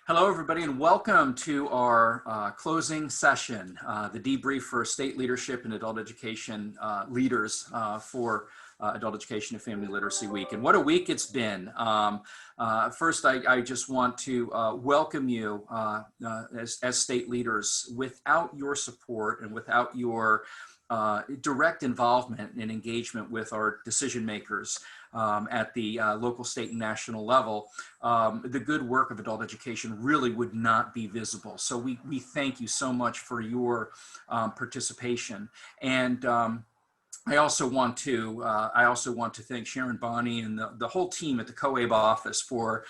Hello, everybody, and welcome to our closing session, the debrief for state leadership and adult education leaders for Adult Education and Family Literacy Week. And what a week it's been. First, I just want to welcome you as state leaders. Without your support and without your direct involvement and engagement with our decision makers at the local, state, and national level, the good work of adult education really would not be visible. So we thank you so much for your participation. And I also want to thank Sharon Bonney and the whole team at the COABE office for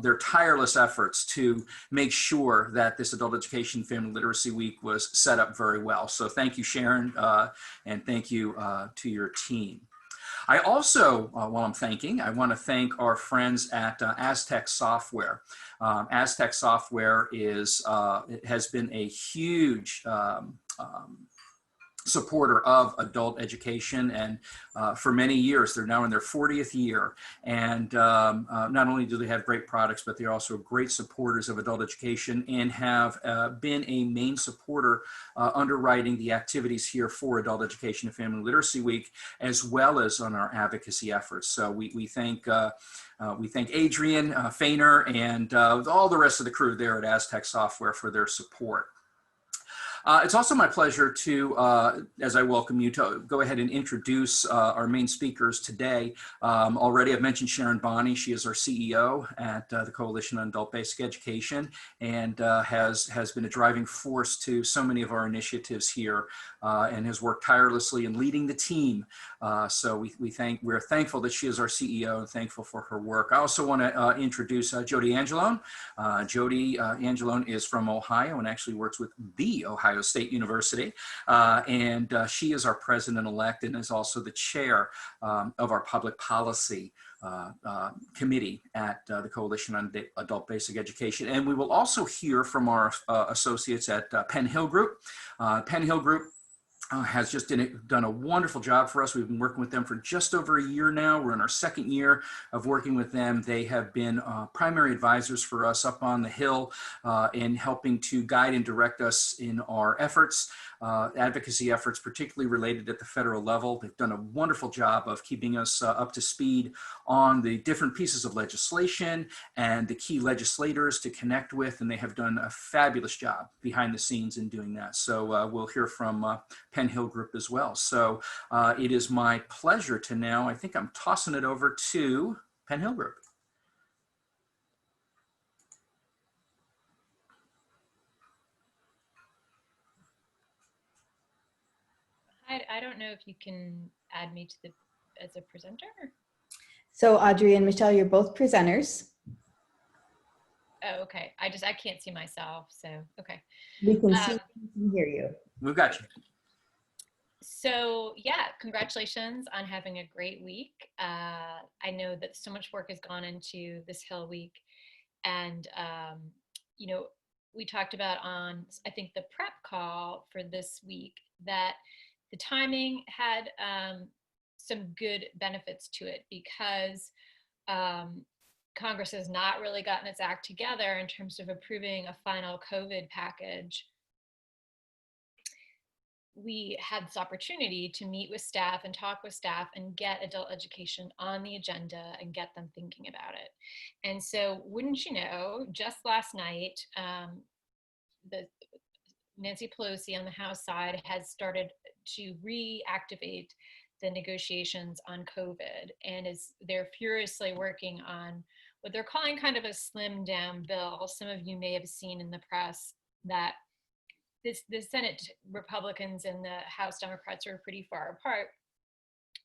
their tireless efforts to make sure that this Adult Education Family Literacy Week was set up very well. So thank you, Sharon, and thank you to your team. I also, while I'm thanking, I want to thank our friends at Aztec Software. Aztec Software has been a huge supporter of adult education, and for many years, they're now in their 40th year. And not only do they have great products, but they're also great supporters of adult education and have been a main supporter underwriting the activities here for Adult Education and Family Literacy Week, as well as on our advocacy efforts. So we thank Adrian Fainer and all the rest of the crew there at Aztec Software for their support. It's also my pleasure to, as I welcome you, to go ahead and introduce our main speakers today. Already I've mentioned Sharon Bonney. She is our CEO at the Coalition on Adult Basic Education and has been a driving force to so many of our initiatives here and has worked tirelessly in leading the team. So we're thankful that she is our CEO and thankful for her work. I also want to introduce Jodi Angelo. Jodi Angelo is from Ohio and actually works with the Ohio State University, and she is our president-elect and is also the chair of our public policy committee at the Coalition on Adult Basic Education. And we will also hear from our associates at Penn Hill Group. Penn Hill Group has just done a wonderful job for us. We've been working with them for just over a year now. We're in our second year of working with them. They have been primary advisors for us up on the Hill in helping to guide and direct us in our efforts, advocacy efforts, particularly related at the federal level. They've done a wonderful job of keeping us up to speed on the different pieces of legislation and the key legislators to connect with, and they have done a fabulous job behind the scenes in doing that. So we'll hear from Penn Hill Group as well. So it is my pleasure to now, I think I'm tossing it over to Penn Hill Group. I don't know if you can add me to as a presenter. So Audrey and Michelle, you're both presenters. Oh, okay. I can't see myself, so okay. We can see and hear you. We've got you. So yeah, congratulations on having a great week. I know that so much work has gone into this Hill Week, and you know, we talked about on, I think, the prep call for this week that the timing had some good benefits to it because Congress has not really gotten its act together in terms of approving a final COVID package. We had this opportunity to meet with staff and talk with staff and get adult education on the agenda and get them thinking about it. And so, wouldn't you know, just last night, Nancy Pelosi on the House side has started to reactivate the negotiations on COVID, and they're furiously working on what they're calling kind of a slimmed down bill. Some of you may have seen in the press that the Senate Republicans and the House Democrats are pretty far apart.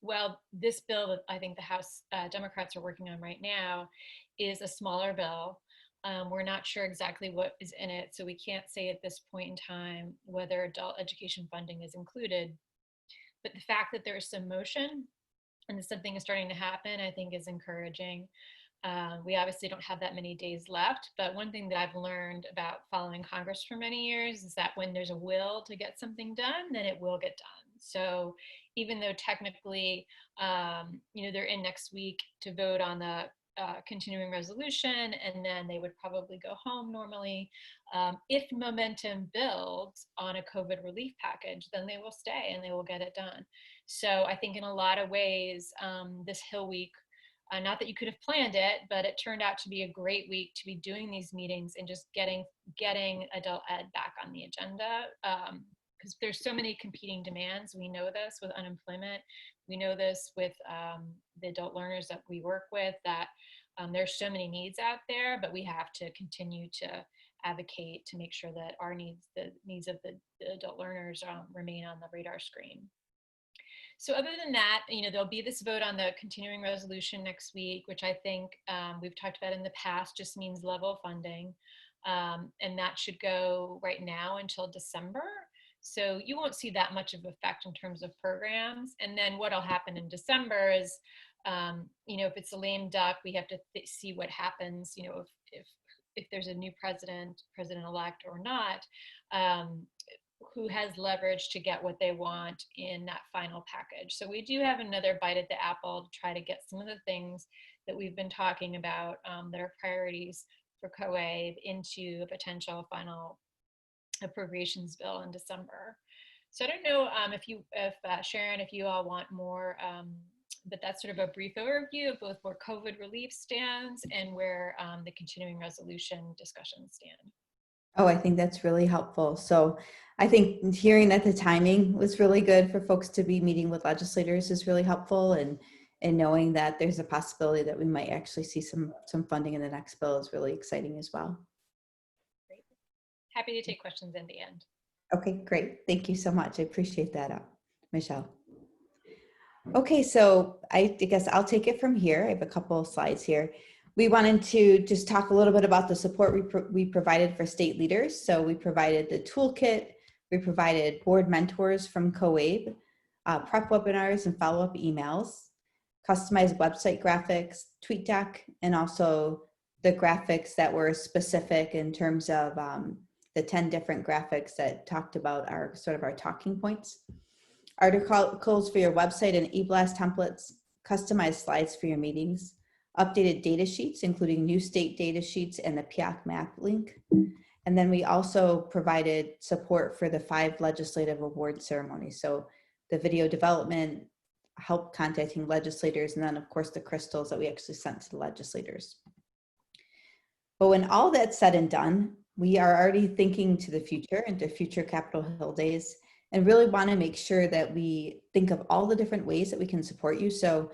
Well, this bill that I think the House Democrats are working on right now is a smaller bill. We're not sure exactly what is in it, so we can't say at this point in time whether adult education funding is included. But the fact that there is some motion and that something is starting to happen, I think is encouraging. We obviously don't have that many days left, but one thing that I've learned about following Congress for many years is that when there's a will to get something done, then it will get done. So even though technically, you know, they're in next week to vote on the continuing resolution, and then they would probably go home normally. If momentum builds on a COVID relief package, then they will stay and they will get it done. So I think in a lot of ways, this Hill Week, not that you could have planned it, but it turned out to be a great week to be doing these meetings and just getting adult ed back on the agenda. Because there's so many competing demands. We know this with unemployment. We know this with the adult learners that we work with, that there's so many needs out there, but we have to continue to advocate to make sure that our needs, the needs of the adult learners, remain on the radar screen. So other than that, there'll be this vote on the continuing resolution next week, which I think we've talked about in the past, just means level funding. And that should go right now until December. So you won't see that much of effect in terms of programs. And then what'll happen in December is, if it's a lame duck, we have to see what happens, if there's a new president-elect or not, who has leverage to get what they want in that final package. So we do have another bite at the apple to try to get some of the things that we've been talking about that are priorities for COABE into a potential final appropriations bill in December. So I don't know if Sharon, if you all want more, but that's sort of a brief overview of both where COVID relief stands and where the continuing resolution discussions stand. Oh, I think that's really helpful. So I think hearing that the timing was really good for folks to be meeting with legislators is really helpful, and knowing that there's a possibility that we might actually see some funding in the next bill is really exciting as well. Great. Happy to take questions in the end. Okay, great. Thank you so much. I appreciate that, Michelle. Okay, so I guess I'll take it from here. I have a couple of slides here. We wanted to just talk a little bit about the support we provided for state leaders. So we provided the toolkit, we provided board mentors from COABE, prep webinars and follow-up emails, customized website graphics, TweetDeck, and also the graphics that were specific in terms of the 10 different graphics that talked about our talking points. Articles for your website and e-blast templates, customized slides for your meetings, updated data sheets, including new state data sheets and the PIAC map link. And then we also provided support for the 5 legislative award ceremonies. So the video development, help contacting legislators, and then of course the crystals that we actually sent to the legislators. But when all that's said and done, we are already thinking to the future, into future Capitol Hill days, and really want to make sure that we think of all the different ways that we can support you. So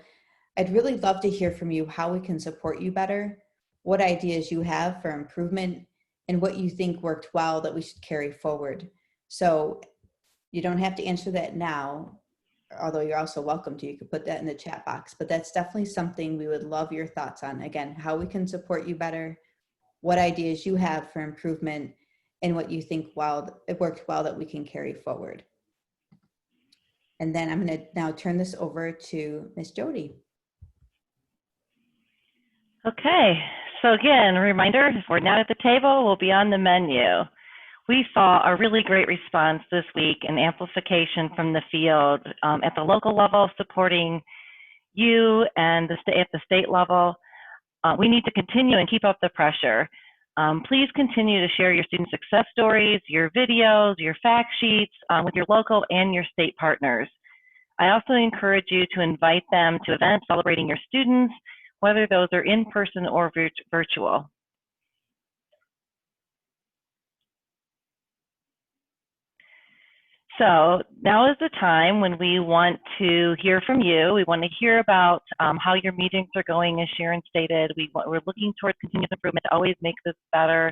I'd really love to hear from you how we can support you better, what ideas you have for improvement, and what you think worked well that we should carry forward. So you don't have to answer that now, although you're also welcome to. You could put that in the chat box, but that's definitely something we would love your thoughts on. Again, how we can support you better, what ideas you have for improvement, and what you think it worked well that we can carry forward. And then I'm going to now turn this over to Ms. Jodi. Okay, so again, a reminder, if we're not at the table, we'll be on the menu. We saw a really great response this week and amplification from the field at the local level, supporting you, and at the state level. We need to continue and keep up the pressure. Please continue to share your student success stories, your videos, your fact sheets with your local and your state partners. I also encourage you to invite them to events celebrating your students, whether those are in person or virtual. So now is the time when we want to hear from you. We want to hear about how your meetings are going, as Sharon stated. We're looking towards continuous improvement to always make this better.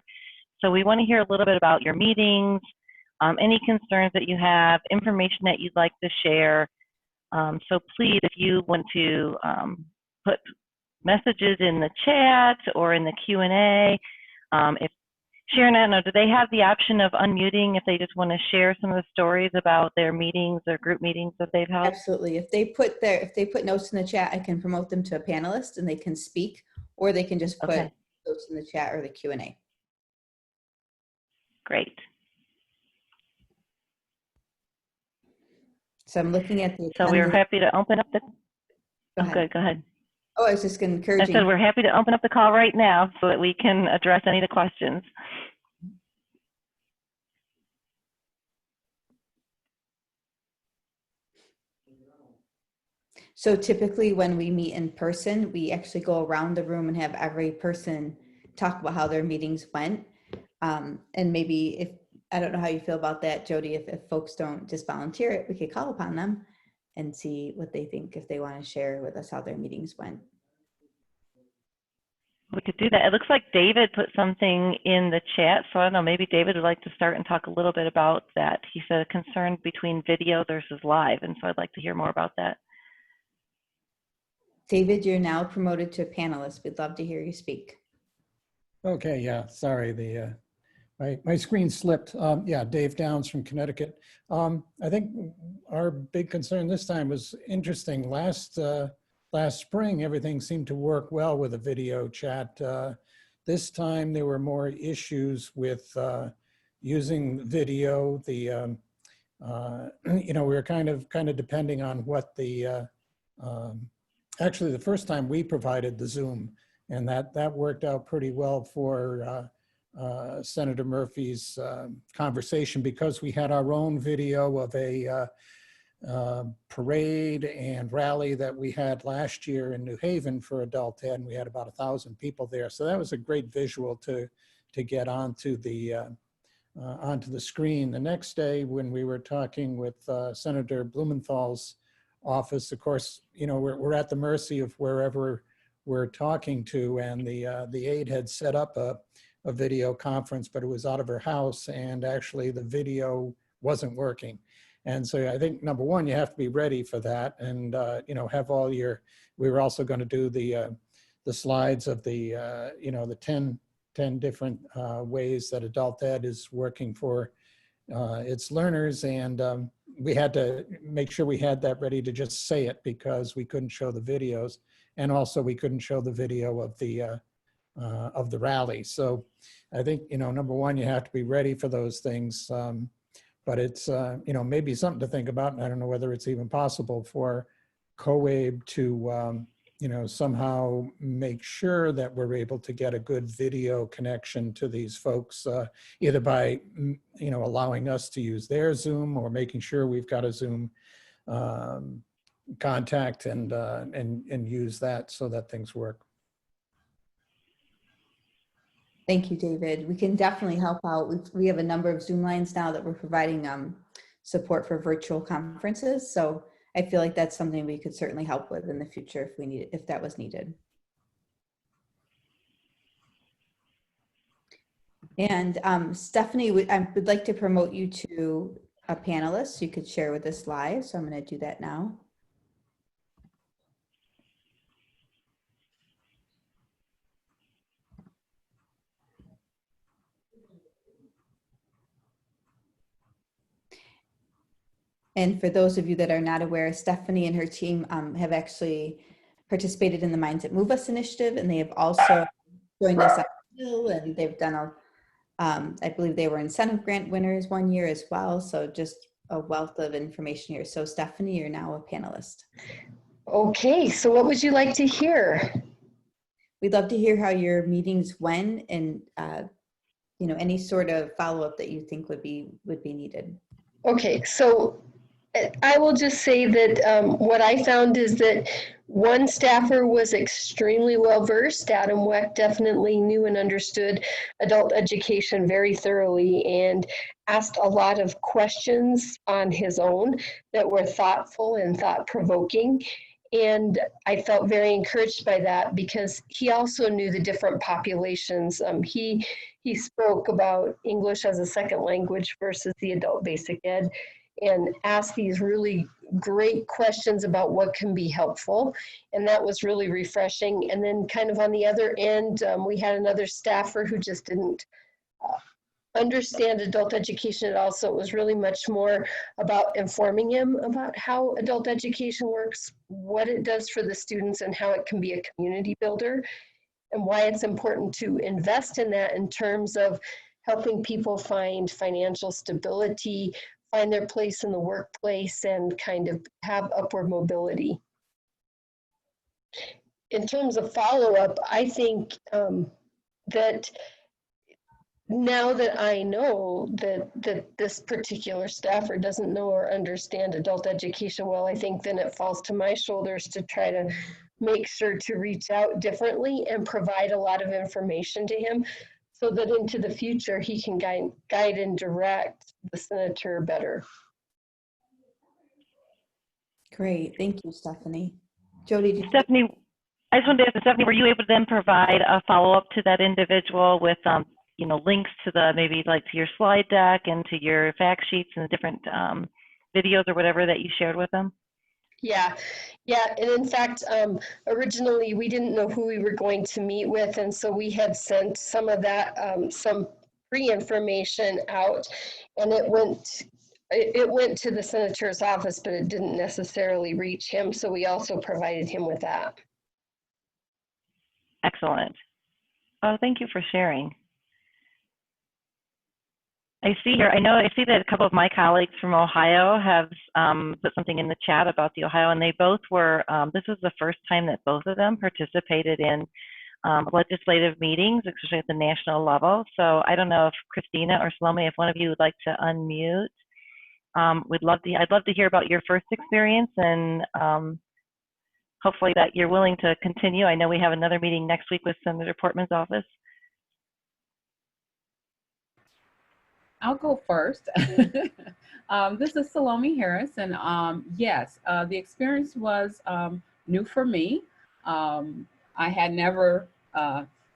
So we want to hear a little bit about your meetings, any concerns that you have, information that you'd like to share. So please, if you want to put messages in the chat or in the Q&A, if Sharon, I don't know, do they have the option of unmuting if they just want to share some of the stories about their meetings or group meetings that they've held? Absolutely. If they put notes in the chat, I can promote them to a panelist and they can speak, or they can just put notes in the chat or the Q&A. Great. So I'm looking at the. So we're happy to open up the. Go ahead. Good. Go ahead. Oh, I was just I encouraging. said we're happy to open up the call right now so that we can address any of the questions. So typically when we meet in person, we actually go around the room and have every person talk about how their meetings went. And maybe if, I don't know how you feel about that, Jodi, if folks don't just volunteer it, we could call upon them and see what they think, if they want to share with us how their meetings went. We could do that. It looks like David put something in the chat. So I don't know, maybe David would like to start and talk a little bit about that. He said a concern between video versus live. And so I'd like to hear more about that. David, you're now promoted to a panelist. We'd love to hear you speak. Okay, yeah, sorry, my screen slipped. Yeah, Dave Downs from Connecticut. I think our big concern this time was interesting. Last spring, everything seemed to work well with a video chat. This time there were more issues with using video. You know, we were kind of depending on what the actually the first time we provided the Zoom, and that worked out pretty well for Senator Murphy's conversation, because we had our own video of a parade and rally that we had last year in New Haven for Adult Ed, and we had about 1,000 people there. So that was a great visual to get onto the screen. The next day, when we were talking with Senator Blumenthal's office, of course, you know, we're at the mercy of wherever we're talking to, and the aide had set up a video conference, but it was out of her house, and actually the video wasn't working. And so I think, number one, you have to be ready for that, and you know, have all your. We were also going to do the slides of the you know, the 10 different ways that Adult Ed is working for its learners, and we had to make sure we had that ready to just say it, because we couldn't show the videos, and also we couldn't show the video of the rally. So I think, you know, number one, you have to be ready for those things. But it's, you know, maybe something to think about. And I don't know whether it's even possible for COABE to, you know, somehow make sure that we're able to get a good video connection to these folks, either by, you know, allowing us to use their Zoom, or making sure we've got a Zoom contact and use that so that things work. Thank you, David. We can definitely help out. We have a number of Zoom lines now that we're providing support for virtual conferences. So I feel like that's something we could certainly help with in the future if we need, if that was needed. And Stephanie, I would like to promote you to a panelist. You could share with us live. So I'm going to do that now. And for those of you that are not aware, Stephanie and her team have actually participated in the Minds That Move Us initiative, and they have also joined us up Hill, and they've done I believe they were incentive grant winners one year as well. So just a wealth of information here. So Stephanie, you're now a panelist. Okay, so what would you like to hear? We'd love to hear how your meetings went, and you know, any sort of follow-up that you think would be needed. Okay, so I will just say that what I found is that one staffer was extremely well versed. Adam Weck definitely knew and understood adult education very thoroughly, and asked a lot of questions on his own that were thoughtful and thought-provoking. And I felt very encouraged by that, because he also knew the different populations. He spoke about English as a second language versus the adult basic ed, and asked these really great questions about what can be helpful. And that was really refreshing. And then kind of on the other end, we had another staffer who just didn't understand adult education at all. So it was really much more about informing him about how adult education works, what it does for the students, and how it can be a community builder, and why it's important to invest in that in terms of helping people find financial stability, find their place in the workplace, and kind of have upward mobility. in terms of follow-up, I think that now that I know that this particular staffer doesn't know or understand adult education well, I think then it falls to my shoulders to try to make sure to reach out differently and provide a lot of information to him so that into the future he can guide and direct the senator better. Great. Thank you, Stephanie. Jodi, did you? Stephanie, I just wanted to ask, Stephanie, were you able to then provide a follow-up to that individual with, you know, links to the, maybe like to your slide deck and to your fact sheets and the different videos or whatever that you shared with them? Yeah, and in fact, originally we didn't know who we were going to meet with, and so we had sent some of that, some pre-information out, and it went to the senator's office, but it didn't necessarily reach him, so we also provided him with that. Excellent. Oh, thank you for sharing. I see here, I see that a couple of my colleagues from Ohio have put something in the chat about the Ohio, and they both were, this was the first time that both of them participated in legislative meetings, especially at the national level. So I don't know if Christina or Salome, if one of you would like to unmute. I'd love to hear about your first experience, and hopefully that you're willing to continue. I know we have another meeting next week with Senator Portman's office. I'll go first. This is Salome Harris, and yes, the experience was new for me. I had never,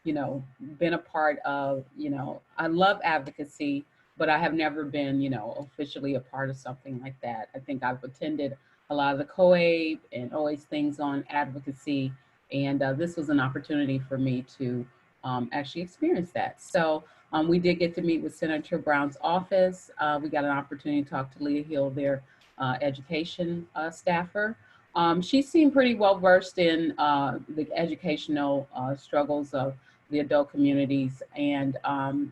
you know, been a part of, you know, I love advocacy, but I have never been, you know, officially a part of something like that. I think I've attended a lot of the COABE and always things on advocacy, and this was an opportunity for me to actually experience that. So we did get to meet with Senator Brown's office. We got an opportunity to talk to Leah Hill, their education staffer. She seemed pretty well versed in the educational struggles of the adult communities, and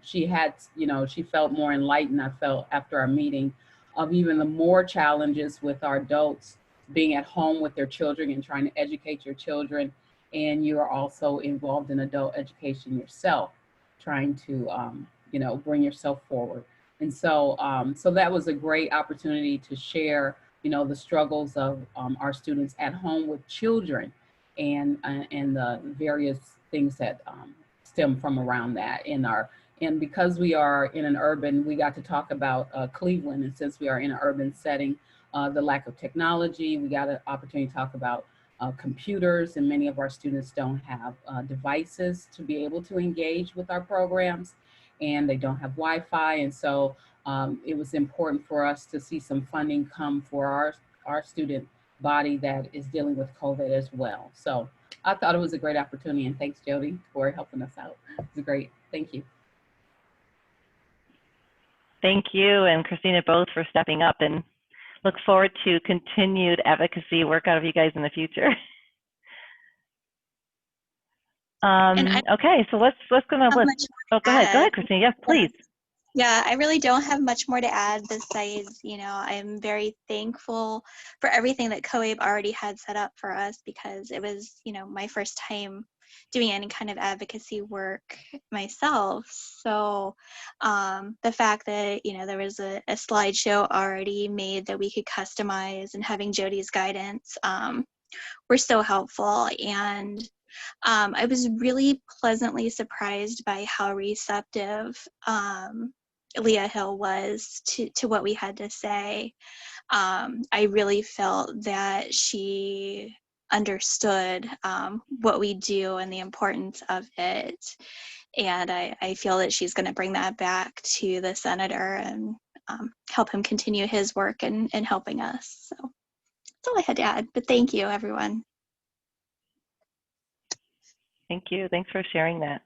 she had, you know, she felt more enlightened, I felt, after our meeting, of even the more challenges with our adults being at home with their children and trying to educate your children, and you are also involved in adult education yourself, trying to, you know, bring yourself forward. And so, so that was a great opportunity to share, you know, the struggles of our students at home with children, and the various things that stem from around that. And because we are in an urban, we got to talk about Cleveland, and since we are in an urban setting, the lack of technology, we got an opportunity to talk about computers, and many of our students don't have devices to be able to engage with our programs, and they don't have Wi-Fi. And so it was important for us to see some funding come for our student body that is dealing with COVID as well. So I thought it was a great opportunity, and thanks, Jodi, for helping us out. It was great. Thank you. Thank you and Christina both for stepping up, and look forward to continued advocacy work out of you guys in the future. Okay, so let's oh, go ahead, Christina. Yes, please. Yeah, I really don't have much more to add besides, you know, I'm very thankful for everything that COABE already had set up for us, because it was, you know, my first time doing any kind of advocacy work myself. So the fact that, you know, there was a slideshow already made that we could customize, and having Jodi's guidance were so helpful. And I was really pleasantly surprised by how receptive Leah Hill was to what we had to say. I really felt that she understood what we do and the importance of it. And I feel that she's going to bring that back to the senator and help him continue his work and helping us. So that's all I had to add, but thank you, everyone. Thank you. Thanks for sharing that.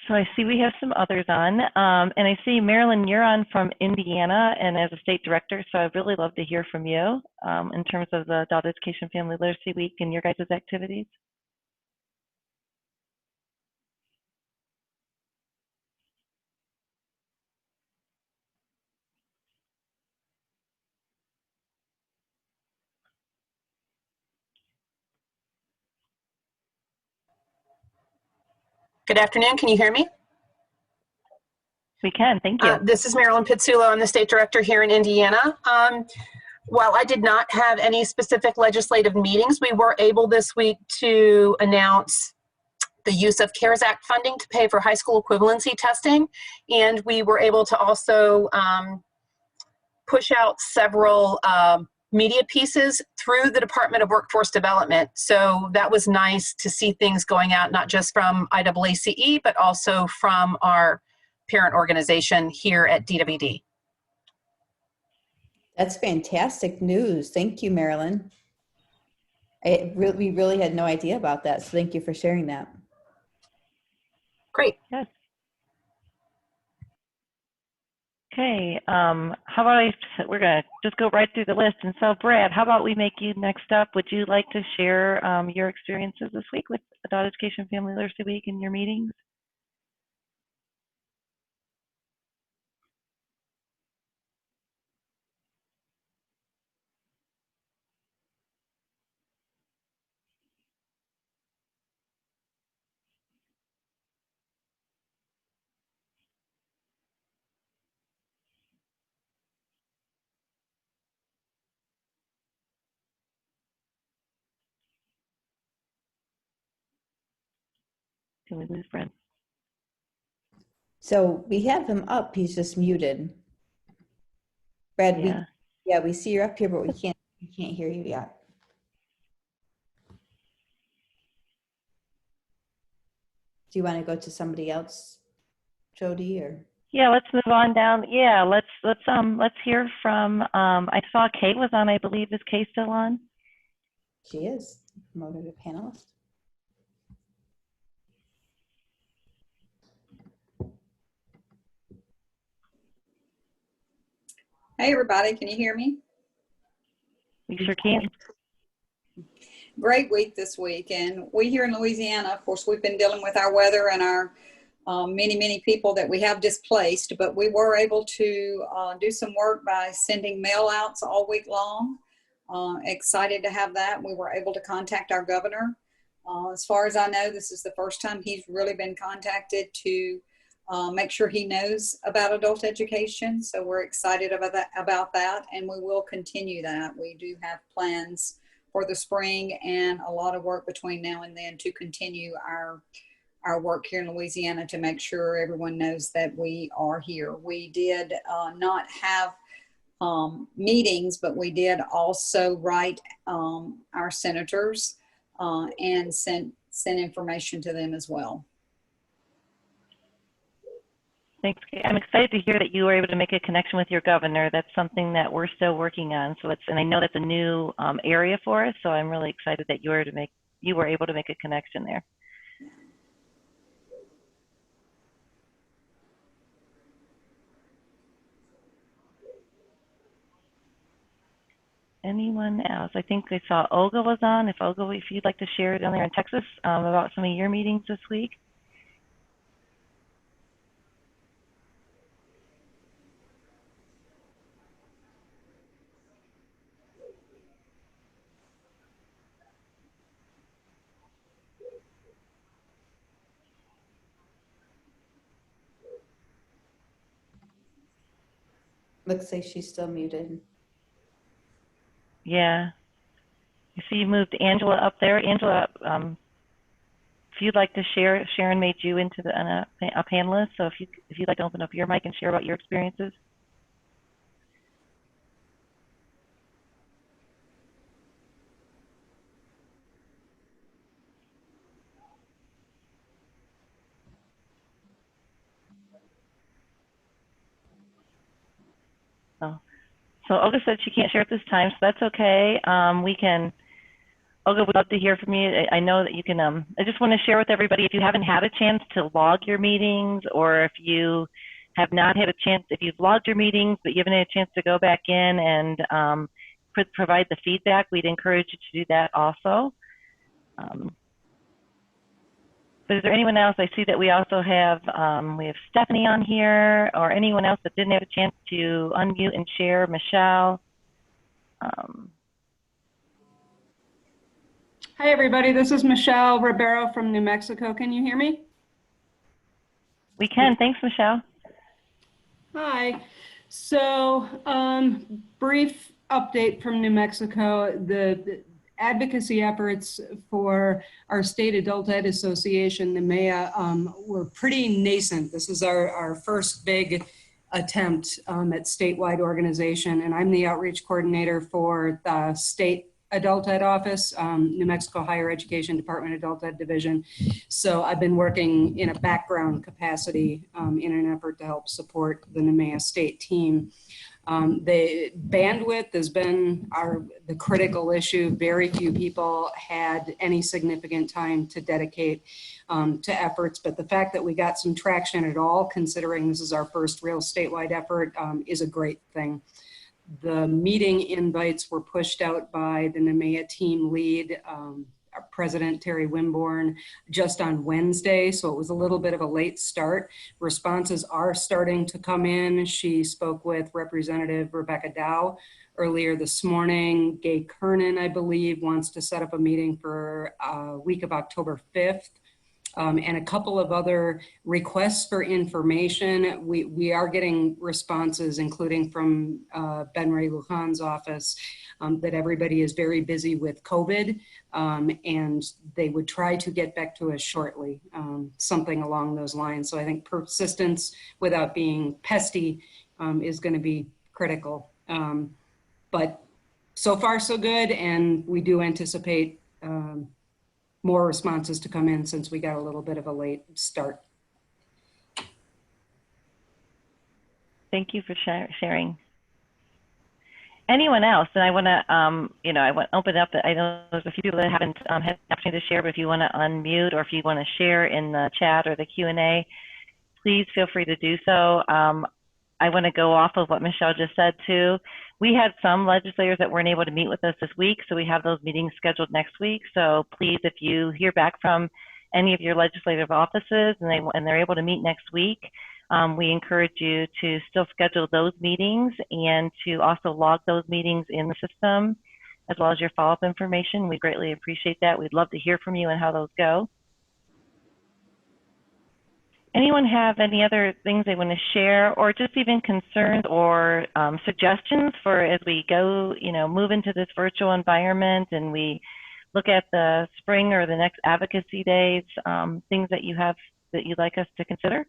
So I see we have some others on, and I see Marilyn, you're on from Indiana and as a state director, so I'd really love to hear from you in terms of the Adult Education Family Literacy Week and your guys' activities. Good afternoon. Can you hear me? We can. Thank you. This is Marilyn Pitzulo. I'm the state director here in Indiana. While I did not have any specific legislative meetings, we were able this week to announce the use of CARES Act funding to pay for high school equivalency testing. And we were able to also push out several media pieces through the Department of Workforce Development. So that was nice to see things going out, not just from IAACE, but also from our parent organization here at DWD. That's fantastic news. Thank you, Marilyn. We really had no idea about that, so thank you for sharing that. Great. Yes. Okay, how about we're going to just go right through the list. And so, Brad, how about we make you next up? Would you like to share your experiences this week with Adult Education Family Literacy Week in your meetings? Did we lose Brad? So we have him up, he's just muted. Brad, we see you're up here, but we can't hear you yet. Do you want to go to somebody else, Jodi, or? Yeah, let's move on down. Yeah, let's hear from. I saw Kate was on. I believe, is Kate still on? She is promoted a panelist. Hey everybody, can you hear me? We sure can. Great week this week, and we here in Louisiana, of course, we've been dealing with our weather and our many people that we have displaced, but we were able to do some work by sending mail outs all week long. Excited to have that. We were able to contact our governor. As far as I know, this is the first time he's really been contacted to make sure he knows about adult education. So we're excited about that, and we will continue that. We do have plans for the spring and a lot of work between now and then to continue our work here in Louisiana to make sure everyone knows that we are here. We did not have meetings, but we did also write our senators and send information to them as well. Thanks. I'm excited to hear that you were able to make a connection with your governor. That's something that we're still working on. So and I know that's a new area for us. So I'm really excited that you were able to make a connection there. Anyone else? I think I saw Olga was on. If Olga, if you'd like to share down there in Texas about some of your meetings this week. Looks like she's still muted. Yeah. You see you moved Angela up there. Angela, if you'd like to share, Sharon made you into a panelist. So if you'd like to open up your mic and share about your experiences. Oh. So Olga said she can't share at this time, so that's okay. Olga, would love to hear from you. I know that you can, I just want to share with everybody, if you haven't had a chance to log your meetings, or if you have not had a chance, if you've logged your meetings, but you haven't had a chance to go back in and provide the feedback, we'd encourage you to do that also. But is there anyone else? I see that we also have, we have Stephanie on here, or anyone else that didn't have a chance to unmute and share. Michelle. Hi everybody, this is Michelle Ribeiro from New Mexico. Can you hear me? We can. Thanks, Michelle. Hi. So, brief update from New Mexico. The advocacy efforts for our state adult ed association, the NMEA, were pretty nascent. This is our first big attempt at statewide organization, and I'm the outreach coordinator for the state adult ed office, New Mexico Higher Education Department Adult Ed Division. So I've been working in a background capacity in an effort to help support the NMEA state team. The bandwidth has been the critical issue. Very few people had any significant time to dedicate to efforts, but the fact that we got some traction at all, considering this is our first real statewide effort, is a great thing. The meeting invites were pushed out by the NMEA team lead, our President Terry Wimborne, just on Wednesday, so it was a little bit of a late start. Responses are starting to come in. She spoke with Representative Rebecca Dow earlier this morning. Gay Kernan, I believe, wants to set up a meeting for week of October 5th. And a couple of other requests for information. We are getting responses, including from Ben Ray Lujan's office, that everybody is very busy with COVID, and they would try to get back to us shortly, something along those lines. So I think persistence without being pesty is going to be critical. But so far so good, and we do anticipate more responses to come in since we got a little bit of a late start. Thank you for sharing. Anyone else? And I want to, I want to open up. I know there's a few people that haven't had the opportunity to share, but if you want to unmute or if you want to share in the chat or the Q&A, please feel free to do so. I want to go off of what Michelle just said too. We had some legislators that weren't able to meet with us this week, so we have those meetings scheduled next week. So please, if you hear back from any of your legislative offices and they're able to meet next week, we encourage you to still schedule those meetings and to also log those meetings in the system, as well as your follow-up information. We greatly appreciate that. We'd love to hear from you and how those go. Anyone have any other things they want to share, or just even concerns or suggestions for as we go, move into this virtual environment and we look at the spring or the next advocacy days, things that you have that you'd like us to consider?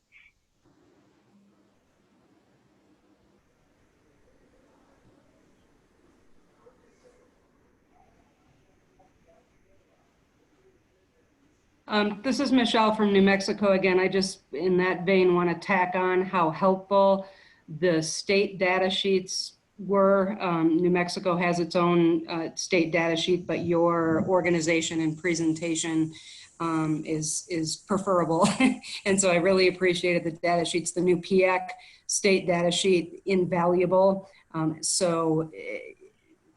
This is Michelle from New Mexico again. I just, in that vein, want to tack on how helpful the state data sheets were. New Mexico has its own state data sheet, but your organization and presentation is preferable. And so I really appreciated the data sheets. The new PIAC state data sheet, invaluable. So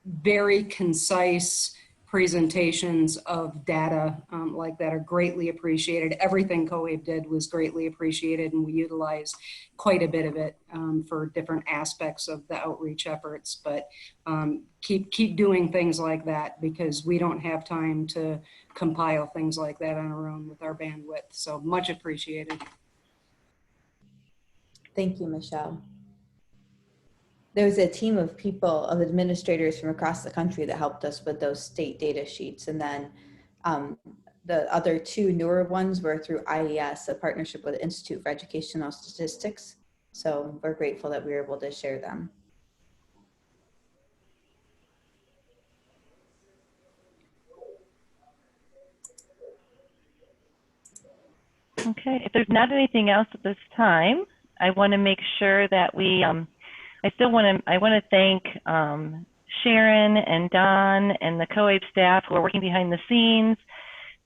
very concise presentations of data like that are greatly appreciated. Everything COABE did was greatly appreciated, and we utilized quite a bit of it for different aspects of the outreach efforts. But keep doing things like that, because we don't have time to compile things like that on our own with our bandwidth. So much appreciated. Thank you, Michelle. There was a team of people, of administrators from across the country that helped us with those state data sheets. And then the other two newer ones were through IES, a partnership with the Institute for Educational Statistics. So we're grateful that we were able to share them. Okay, if there's not anything else at this time, I want to make sure that we, I want to thank Sharon and Don and the COABE staff who are working behind the scenes,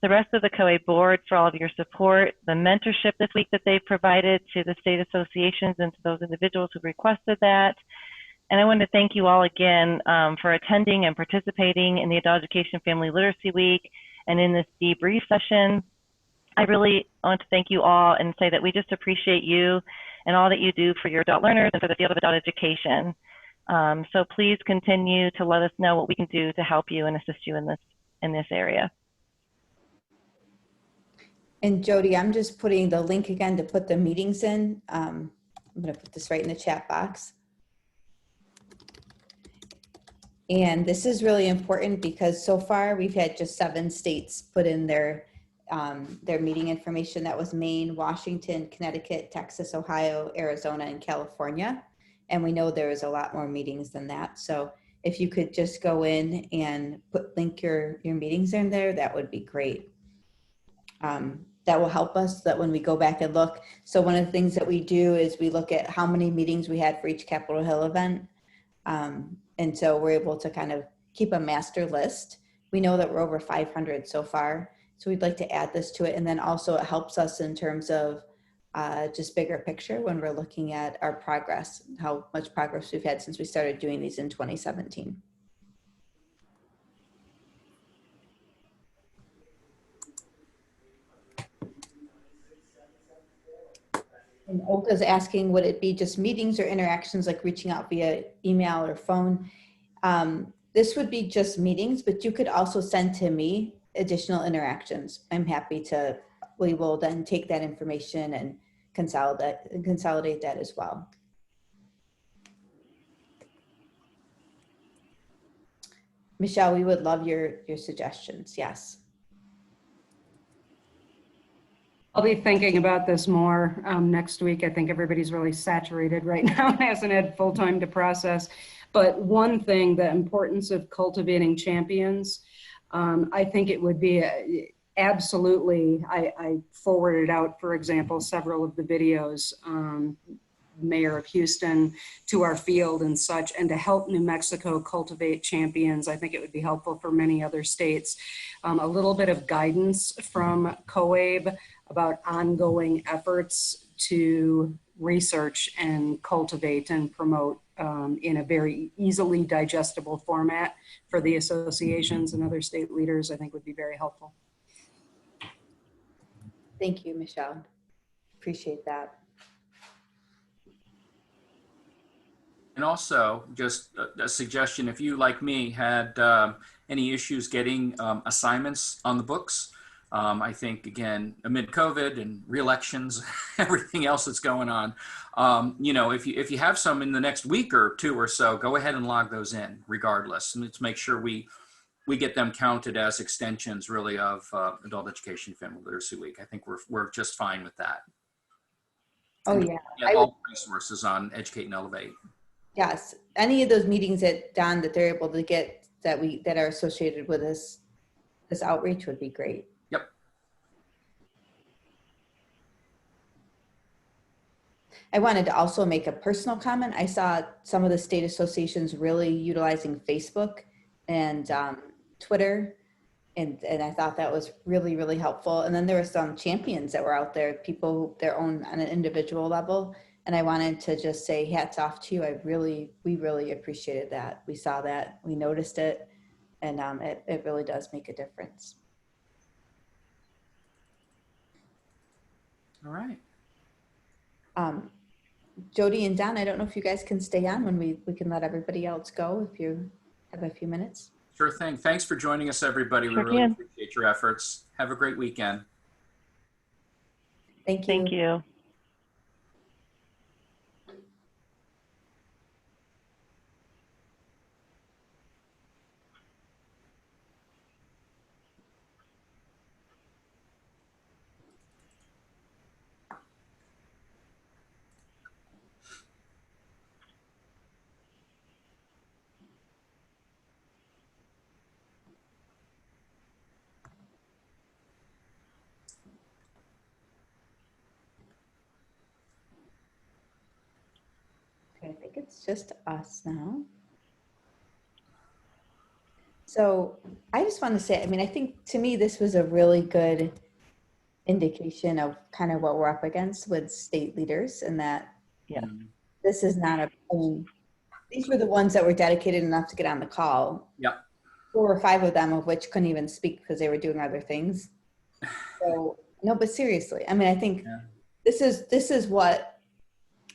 the rest of the COABE board for all of your support, the mentorship this week that they've provided to the state associations and to those individuals who requested that. And I want to thank you all again for attending and participating in the Adult Education Family Literacy Week and in this debrief session. I really want to thank you all and say that we just appreciate you and all that you do for your adult learners and for the field of adult education. So please continue to let us know what we can do to help you and assist you in this area. And Jodi, I'm just putting the link again to put the meetings in. I'm going to put this right in the chat box. And this is really important because so far we've had just 7 states put in their meeting information. That was Maine, Washington, Connecticut, Texas, Ohio, Arizona, and California. And we know there is a lot more meetings than that. So if you could just go in and link your meetings in there, that would be great. That will help us that when we go back and look. So one of the things that we do is we look at how many meetings we had for each Capitol Hill event. And so we're able to kind of keep a master list. We know that we're over 500 so far. So we'd like to add this to it. And then also it helps us in terms of just bigger picture when we're looking at our progress, how much progress we've had since we started doing these in 2017. And Olga's asking, would it be just meetings or interactions like reaching out via email or phone? This would be just meetings, but you could also send to me additional interactions. I'm happy to, we will then take that information and consolidate that as well. Michelle, we would love your suggestions. Yes. I'll be thinking about this more next week. I think everybody's really saturated right now and hasn't had full time to process. But one thing, the importance of cultivating champions, I think it would be absolutely, I forwarded out, for example, several of the videos, Mayor of Houston, to our field and such, and to help New Mexico cultivate champions. I think it would be helpful for many other states. A little bit of guidance from COABE about ongoing efforts to research and cultivate and promote in a very easily digestible format for the associations and other state leaders, I think would be very helpful. Thank you, Michelle. Appreciate that. And also, just a suggestion, if you, like me, had any issues getting assignments on the books, I think, again, amid COVID and re-elections, everything else that's going on, you know, if you have some in the next week or 2 or so, go ahead and log those in regardless. And let's make sure we get them counted as extensions, really, of Adult Education Family Literacy Week. I think we're just fine with that. Oh, and yeah. All resources on Educate and Elevate. Yes. Any of those meetings that, Don, that they're able to get that are associated with this outreach would be great. Yep. I wanted to also make a personal comment. I saw some of the state associations really utilizing Facebook and Twitter, and I thought that was really, really helpful. And then there were some champions that were out there, people their own on an individual level. And I wanted to just say hats off to you. We really appreciated that. We saw that, we noticed it, and it really does make a difference. All right. Jodi and Don, I don't know if you guys can stay on when we can let everybody else go if you have a few minutes. Sure thing. Thanks for joining us, everybody. We really appreciate your efforts. Have a great weekend. Thank you. Thank you. Okay, I think it's just us now. So I just want to say, I mean, I think to me, this was a really good indication of kind of what we're up against with state leaders, and that this is not these were the ones that were dedicated enough to get on the call. Yeah. 4 or 5 of them of which couldn't even speak because they were doing other things. So no, but seriously, I mean, I think this is what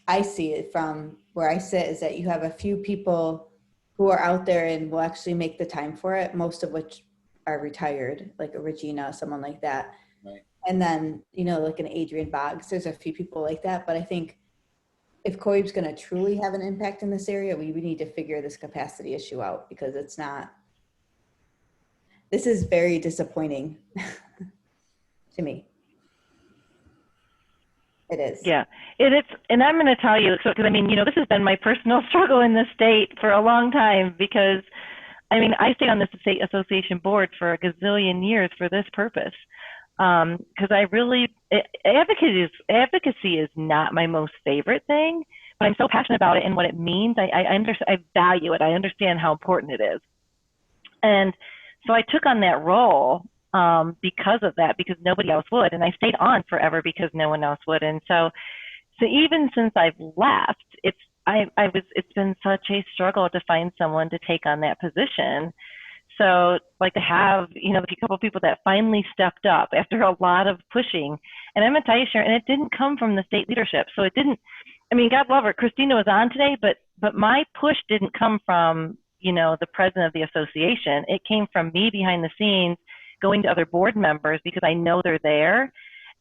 I see it from where I sit, is that you have a few people who are out there and will actually make the time for it, most of which are retired, like a Regina, someone like that. Right. And then, you know, like an Adrian Boggs, there's a few people like that. But I think if COIB's going to truly have an impact in this area, we need to figure this capacity issue out, because it's not, this is very disappointing to me. It is. Yeah, and I'm going to tell you, so, because I mean, you know, this has been my personal struggle in the state for a long time, because I mean, I stayed on the state association board for a gazillion years for this purpose. Because I really, advocacy is not my most favorite thing, but I'm so passionate about it and what it means. I value it. I understand how important it is. And so I took on that role because of that, because nobody else would. And I stayed on forever because no one else would. And so even since I've left, it's been such a struggle to find someone to take on that position. So like to have, you know, a couple of people that finally stepped up after a lot of pushing. And I'm going to tell you, Sharon, and it didn't come from the state leadership. So it didn't, I mean, God love her, Christina was on today, but my push didn't come from, you know, the president of the association. It came from me behind the scenes, going to other board members, because I know they're there.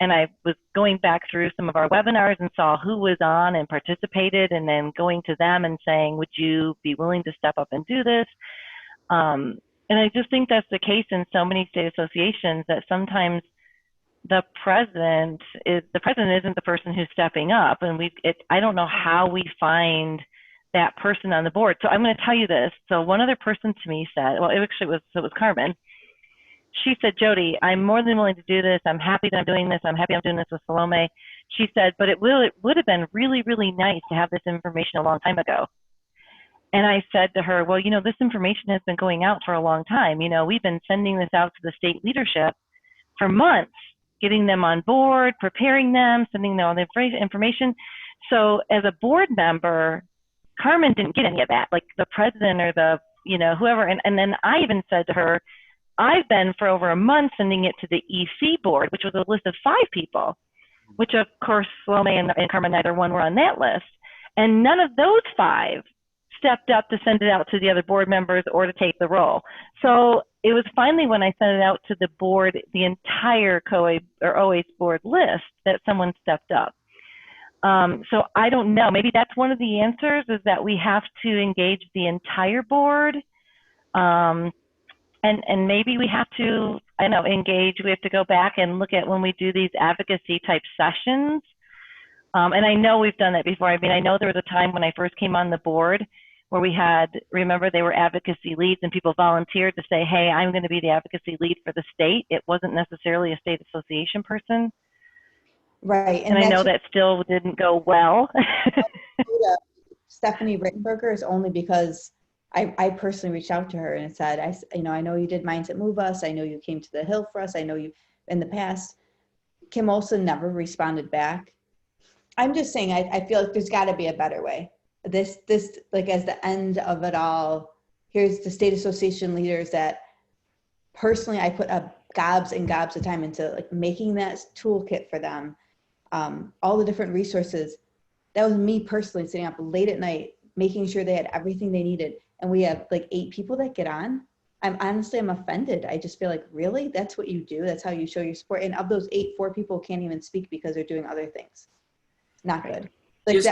And I was going back through some of our webinars and saw who was on and participated, and then going to them and saying, would you be willing to step up and do this? And I just think that's the case in so many state associations, that sometimes the president isn't the person who's stepping up. And I don't know how we find that person on the board. So I'm going to tell you this. So one other person to me said, well, it was Carmen. She said, Jodi, I'm more than willing to do this. I'm happy that I'm doing this. I'm happy I'm doing this with Salome. She said, but it would have been really, really nice to have this information a long time ago. And I said to her, well, you know, this information has been going out for a long time. You know, we've been sending this out to the state leadership for months, getting them on board, preparing them, sending them all the information. So as a board member, Carmen didn't get any of that, like the president or the, you know, whoever. And then I even said to her, I've been for over a month sending it to the EC board, which was a list of 5 people, which of course Salome and Carmen, neither one were on that list. And none of those 5 stepped up to send it out to the other board members or to take the role. So it was finally when I sent it out to the board, the entire COAB or OAS board list, that someone stepped up. So I don't know, maybe that's one of the answers, is that we have to engage the entire board. And maybe we have to, I know, engage, we have to go back and look at when we do these advocacy type sessions. And I know we've done that before. I mean, I know there was a time when I first came on the board where we had, remember, they were advocacy leads and people volunteered to say, hey, I'm going to be the advocacy lead for the state. It wasn't necessarily a state association person. Right. And I know that still didn't go well. Stephanie Rittenberger is only because I personally reached out to her and said, I know you did Mindset Move Us. I know you came to the Hill for us. I know you in the past. Kim Olson never responded back. I'm just saying, I feel like there's got to be a better way. This like as the end of it all, here's the state association leaders that personally I put gobs and gobs of time into, like making that toolkit for them. All the different resources. That was me personally sitting up late at night, making sure they had everything they needed. And we have like 8 people that get on. I'm offended. I just feel like, really? That's what you do? That's how you show your support? And of those 8, 4 people can't even speak because they're doing other things. Not good. Like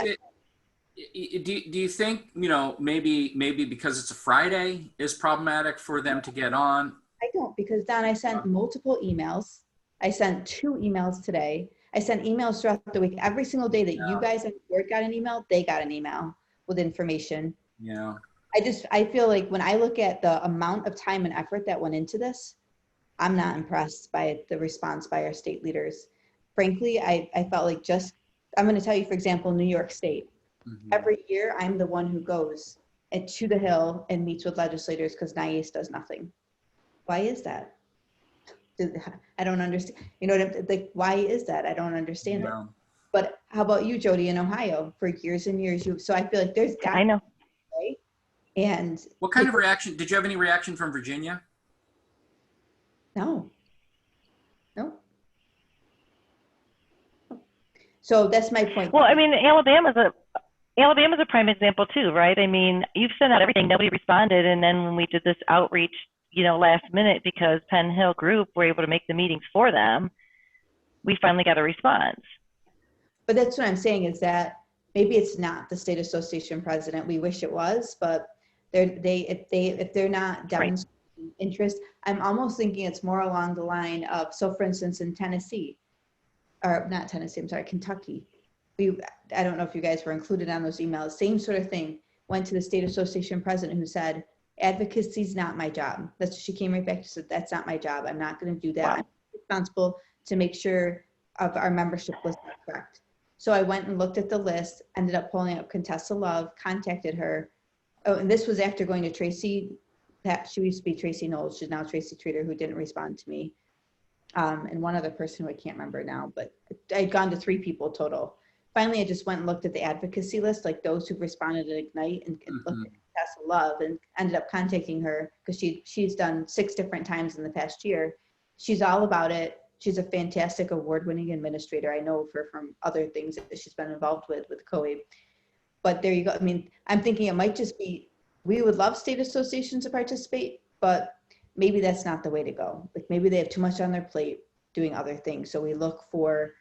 do you think, you know, maybe because it's a Friday is problematic for them to get on? I don't, because Don, I sent multiple emails. I sent 2 emails today. I sent emails throughout the week. Every single day that you guys on the board got an email, they got an email with information. Yeah. I feel like when I look at the amount of time and effort that went into this, I'm not impressed by the response by our state leaders. Frankly, I felt like I'm going to tell you, for example, New York State. Mm-hmm. Every year, I'm the one who goes to the Hill and meets with legislators because NIAS does nothing. Why is that? I don't understand. You know what I'm like? Why is that? I don't understand it. But how about you, Jodi, in Ohio? For years and years, so I feel like there's got. I know. Right? And what kind of reaction? Did you have any reaction from Virginia? No. So that's my point. Well, I mean, Alabama's a prime example too, right? I mean, you've sent out everything, nobody responded, and then when we did this outreach, you know, last minute, because Penn Hill Group were able to make the meetings for them, we finally got a response. But that's what I'm saying, is that maybe it's not the state association president. We wish it was, but if they're not demonstrating interest, I'm almost thinking it's more along the line of, so for instance, in Tennessee, or not Tennessee, I'm sorry, Kentucky. I don't know if you guys were included on those emails, same sort of thing, went to the state association president who said, advocacy is not my job. She came right back and said, that's not my job. I'm not going to do that. Wow. I'm responsible to make sure of our membership list is correct. So I went and looked at the list, ended up pulling up Contessa Love, contacted her. Oh, and this was after going to Tracy. She used to be Tracy Knowles. She's now Tracy Treater, who didn't respond to me. And one other person who I can't remember now, but I'd gone to 3 people total. Finally, I just went and looked at the advocacy list, like those who responded at Ignite, and looked at Contessa Love, and ended up contacting her because she's done 6 different times in the past year. She's all about it. She's a fantastic award-winning administrator. I know her from other things that she's been involved with COABE. But there you go. I mean, I'm thinking it might just be, we would love state associations to participate, but maybe that's not the way to go. Like maybe they have too much on their plate doing other things. So we look for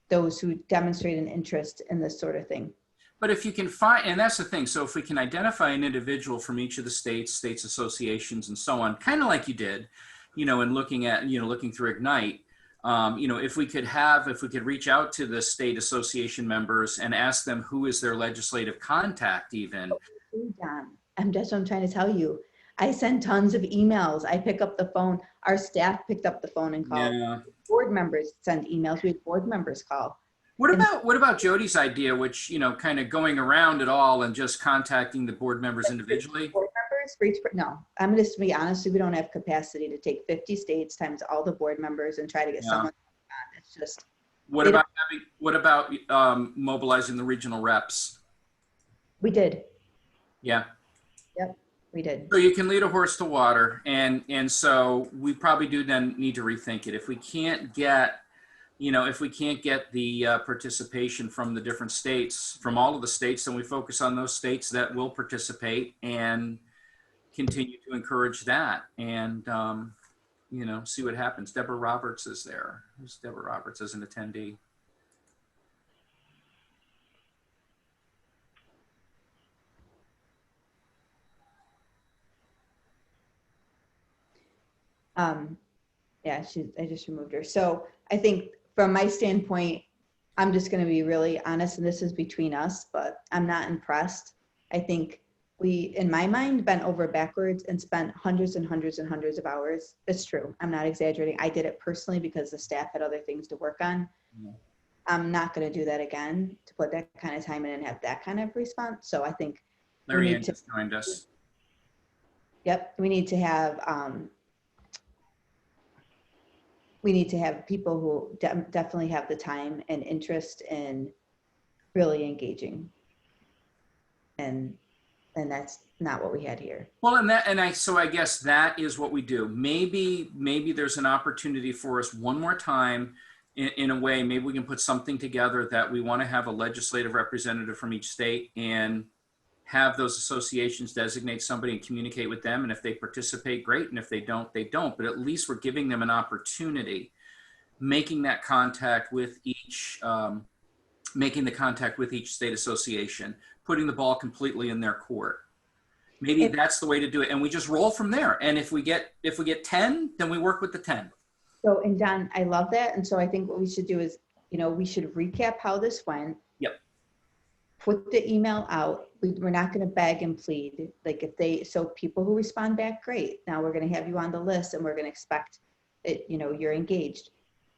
those who demonstrate an interest in this sort of thing. But if you can find, and that's the thing, so if we can identify an individual from each of the states associations and so on, kind of like you did, you know, and looking at, you know, looking through Ignite, you know, if we could reach out to the state association members and ask them who is their legislative contact even. Don, that's what I'm trying to tell you. I send tons of emails. I pick up the phone. Our staff picked up the phone and called. Yeah. Board members send emails. We had board members call. What about Jodi's idea, which, you know, kind of going around it all and just contacting the board members individually? Board members for each, no, I'm going to be honest, we don't have capacity to take 50 states times all the board members and try to get someone on. It's just. What about mobilizing the regional reps? We did. Yeah. Yep, we did. So you can lead a horse to water, and so we probably do then need to rethink it. If we can't get, you know, if we can't get the participation from the different states, from all of the states, then we focus on those states that will participate and continue to encourage that, and you know, see what happens. Deborah Roberts is there. Who's Deborah Roberts as an attendee? Yeah, I just removed her. So I think from my standpoint, I'm just going to be really honest, and this is between us, but I'm not impressed. I think we, in my mind, bent over backwards and spent hundreds and hundreds and hundreds of hours. It's true. I'm not exaggerating. I did it personally because the staff had other things to work on. Yeah. I'm not going to do that again, to put that kind of time in and have that kind of response. So I think Larry Ann just joined us. Yep, we need to have people who definitely have the time and interest in really engaging, and that's not what we had here. Well, so I guess that is what we do. Maybe there's an opportunity for us one more time. In a way, maybe we can put something together that we want to have a legislative representative from each state and have those associations designate somebody and communicate with them. And if they participate, great. And if they don't, they don't. But at least we're giving them an opportunity, making that contact with each, making the contact with each state association, putting the ball completely in their court. Maybe that's the way to do it. And we just roll from there. And if we get 10, then we work with the 10. So, and Don, I love that. And so I think what we should do is, you know, we should recap how this went. Yep. Put the email out. We're not going to beg and plead. Like so people who respond back, great. Now we're going to have you on the list and we're going to expect it, you know, you're engaged.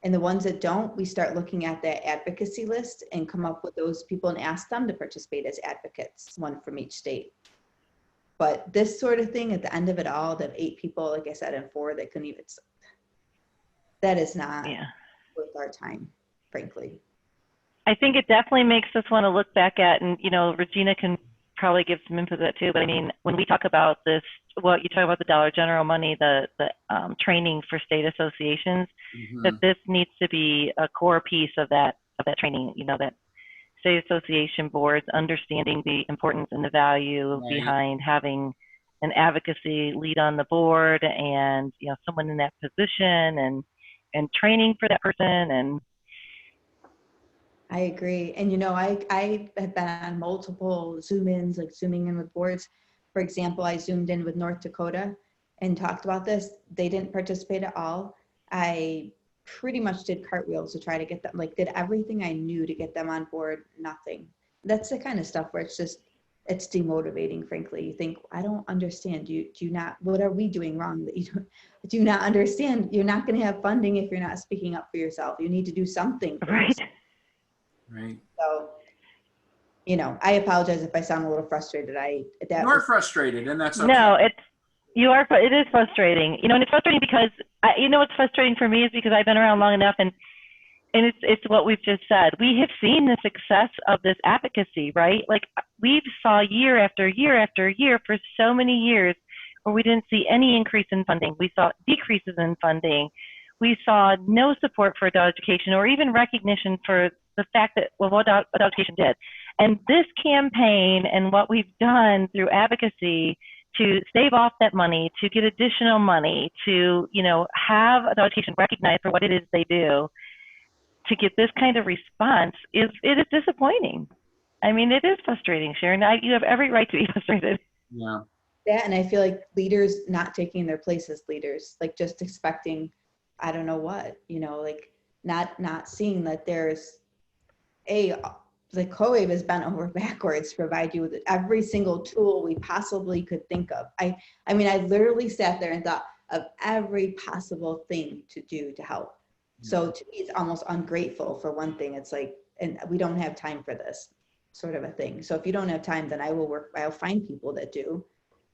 And the ones that don't, we start looking at that advocacy list and come up with those people and ask them to participate as advocates, one from each state. But this sort of thing at the end of it all, the 8 people, like I said, and 4 that couldn't even, that is not worth our time, frankly. I think it definitely makes us want to look back at, and, you know, Regina can probably give some input to that too, but I mean, when we talk about this, well, you talk about the Dollar General money, the training for state associations, that this needs to be a core piece of that training, you know, that state association boards understanding the importance and the value behind having an advocacy lead on the board and, you know, someone in that position and training for that person. And I agree. And, you know, I have been on multiple Zoom-ins, like zooming in with boards. For example, I zoomed in with North Dakota and talked about this. They didn't participate at all. I pretty much did cartwheels to try to get them, like did everything I knew to get them on board, nothing. That's the kind of stuff where it's just, it's demotivating, frankly. You think, I don't understand. Do you not, what are we doing wrong that you do not understand? You're not going to have funding if you're not speaking up for yourself. You need to do something for Right. yourself. Right. So, you know, I apologize if I sound a little frustrated. You're frustrated, and that's okay. No, it is frustrating. You know, and it's frustrating because, you know, what's frustrating for me is because I've been around long enough, and it's what we've just said. We have seen the success of this advocacy, right? Like, we've saw year after year after year for so many years where we didn't see any increase in funding. We saw decreases in funding. We saw no support for adult education or even recognition for the fact that, well, what adult education did. And this campaign and what we've done through advocacy to stave off that money, to get additional money, to, you know, have adult education recognized for what it is they do, to get this kind of response it is disappointing. I mean, it is frustrating, Sharon. You have every right to be frustrated. Yeah. Yeah, and I feel like leaders not taking their place as leaders, like just expecting, I don't know what, you know, like not seeing that there's the COAB has bent over backwards to provide you with every single tool we possibly could think of. I mean, I literally sat there and thought of every possible thing to do to help. So to me, it's almost ungrateful for one thing. It's like, and we don't have time for this sort of a thing. So if you don't have time, then I'll find people that do,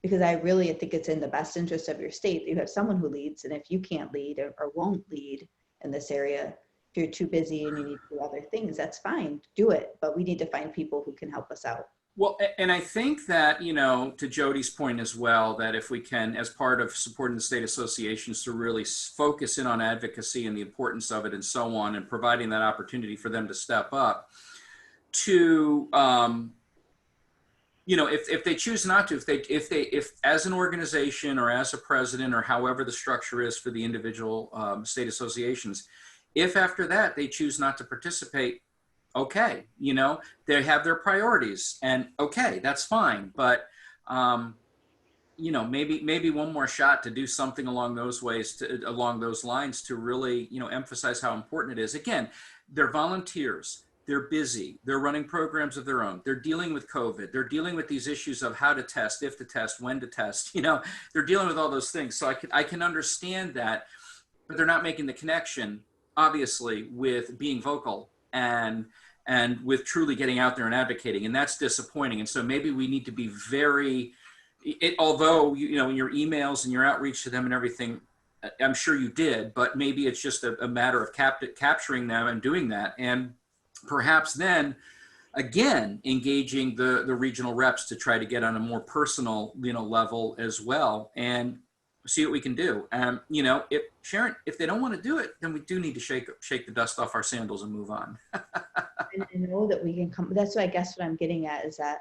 because I really think it's in the best interest of your state that you have someone who leads. And if you can't lead or won't lead in this area, if you're too busy and you need to do other things, that's fine, do it. But we need to find people who can help us out. Well, and I think that, you know, to Jodi's point as well, that if we can, as part of supporting the state associations, to really focus in on advocacy and the importance of it and so on, and providing that opportunity for them to step up to, you know, if they choose not to, if as an organization or as a president or however the structure is for the individual state associations, if after that they choose not to participate, okay, you know, they have their priorities, and okay, that's fine. But, you know, maybe one more shot to do something along those lines to really, you know, emphasize how important it is. Again, they're volunteers. They're busy. They're running programs of their own. They're dealing with COVID. They're dealing with these issues of how to test, if to test, when to test. You know, they're dealing with all those things. So I can understand that, but they're not making the connection, obviously, with being vocal and with truly getting out there and advocating, and that's disappointing. And so maybe we need to be although, you know, in your emails and your outreach to them and everything, I'm sure you did, but maybe it's just a matter of capturing them and doing that. And perhaps then, again, engaging the regional reps to try to get on a more personal, you know, level as well, and see what we can do. You know, Sharon, if they don't want to do it, then we do need to shake the dust off our sandals and move on. And I know that we can come. That's what I guess what I'm getting at is that,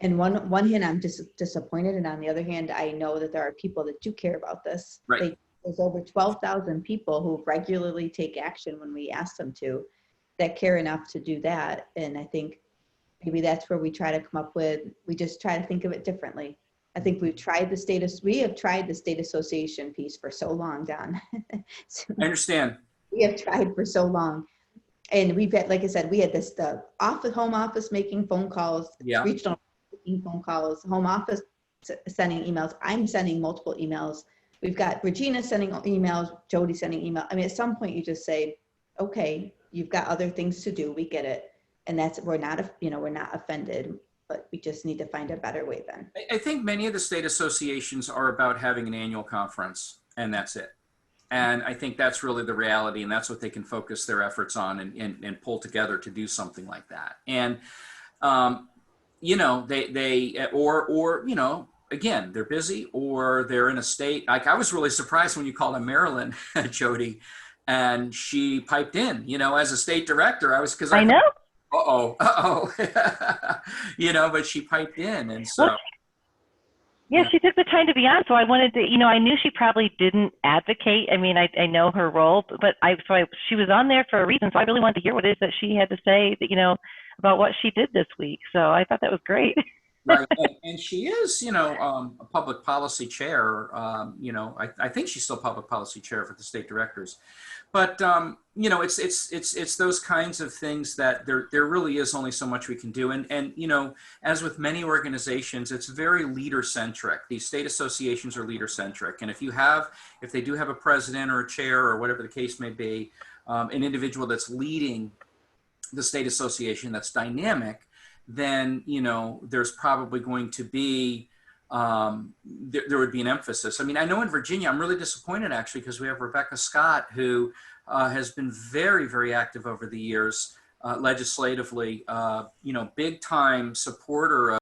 in one hand, I'm just disappointed, and on the other hand, I know that there are people that do care about this. Right. There's over 12,000 people who regularly take action when we ask them to, that care enough to do that. And I think maybe that's where we try to come up with. We just try to think of it differently. I think we have tried the state association piece for so long, Don. I understand. We have tried for so long. And we've had, like I said, we had the home office making phone calls, yeah, regional making phone calls, home office sending emails. I'm sending multiple emails. We've got Regina sending emails, Jodi sending email. I mean, at some point you just say, okay, you've got other things to do. We get it. And we're not offended, but we just need to find a better way then. I think many of the state associations are about having an annual conference, and that's it. And I think that's really the reality, and that's what they can focus their efforts on and pull together to do something like that. And, you know, or, you know, again, they're busy or they're in a state. Like, I was really surprised when you called on Marilyn, Jodi, and she piped in, you know, as a state director. I know. You know, but she piped in, and so. Yeah, she took the time to be on, so I wanted to, I knew she probably didn't advocate. I mean, I know her role, but she was on there for a reason, so I really wanted to hear what it is that she had to say, that, about what she did this week. So I thought that was great. Right, and she is, a public policy chair. I think she's still public policy chair for the state directors. But it's those kinds of things that there really is only so much we can do. And as with many organizations, it's very leader centric. These state associations are leader centric, and if they do have a president or a chair or whatever the case may be, an individual that's leading the state association that's dynamic, then there's probably going to be there would be an emphasis. I mean, I know in Virginia, I'm really disappointed actually, because we have Rebecca Scott, who has been very, very active over the years legislatively, big time supporter